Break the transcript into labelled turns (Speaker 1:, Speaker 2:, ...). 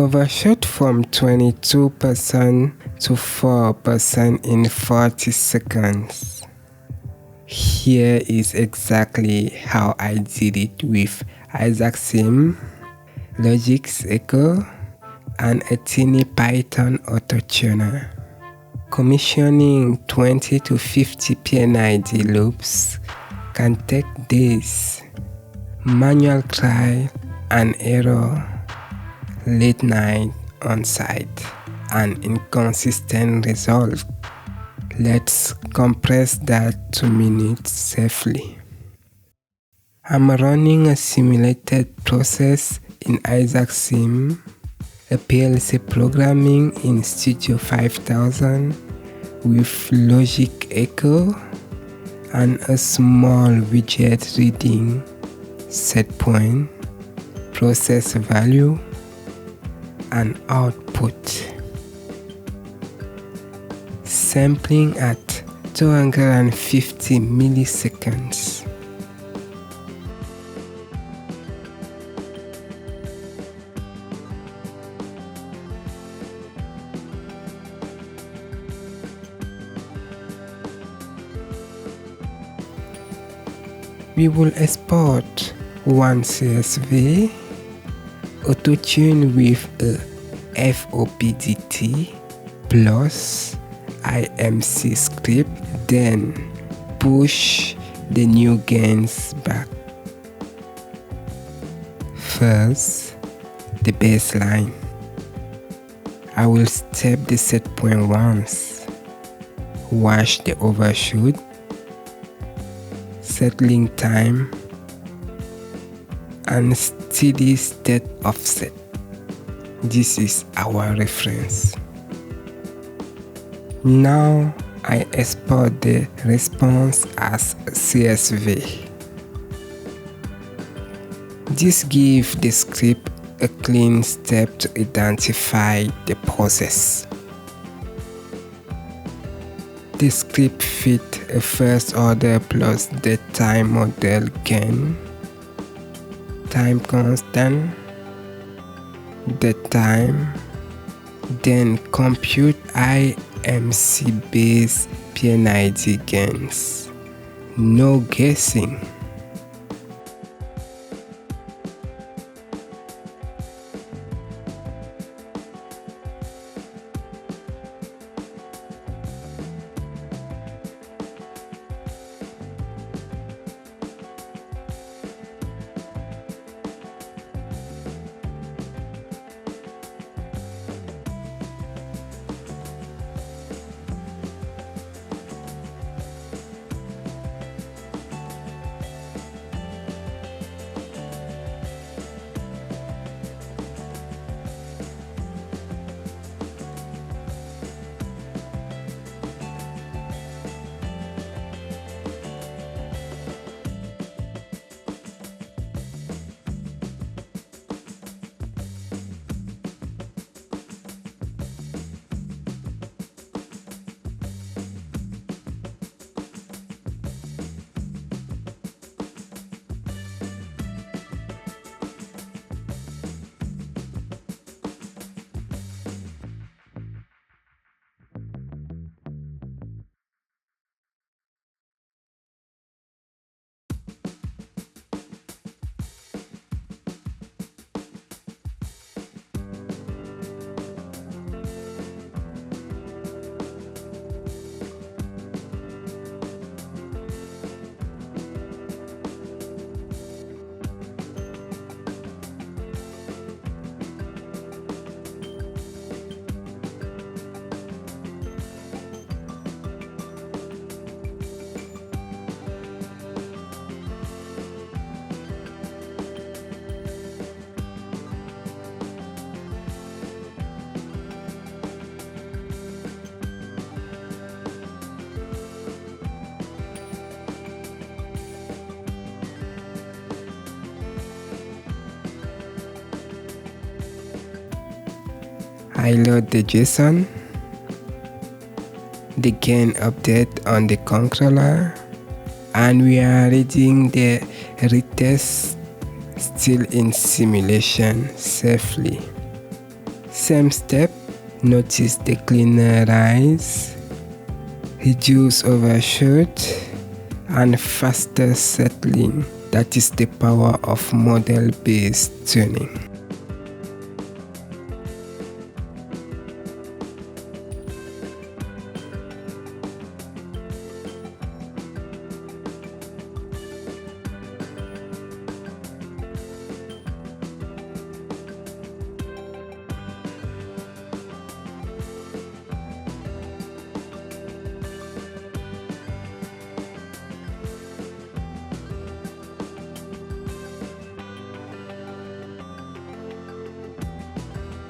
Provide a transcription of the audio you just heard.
Speaker 1: overshoot from 22% to 4% in 40 seconds. Here is exactly how I did it with IMC, Logix Echo, and a teeny Python autotuner. Commissioning 20 to 50 PNID loops can take days. Manual trial and error, late night on site, and inconsistent result. Let's compress that to minutes safely. I'm running a simulated process in IMC, a PLC programming in Studio 5000 with Logix Echo, and a small widget reading setpoint, process value, and output. Sampling at 250 milliseconds. We will export one CSV, auto-tune with a FOPDT plus IMC script, then push the new gains back. First, the baseline. I will step the set point once, wash the overshoot, settling time, and steady state offset. This is our reference. Now I export the response as CSV. This gives the script a clean step to identify the process. The script fit a first order plus the time model gain, time constant, the time, then compute IMC-based PNID gains. No guessing. I load the JSON, the gain update on the controller, and we are reading the retest still in simulation safely. Same step, notice the cleaner rise, reduce overshoot, and faster settling. That is the power of model-based tuning.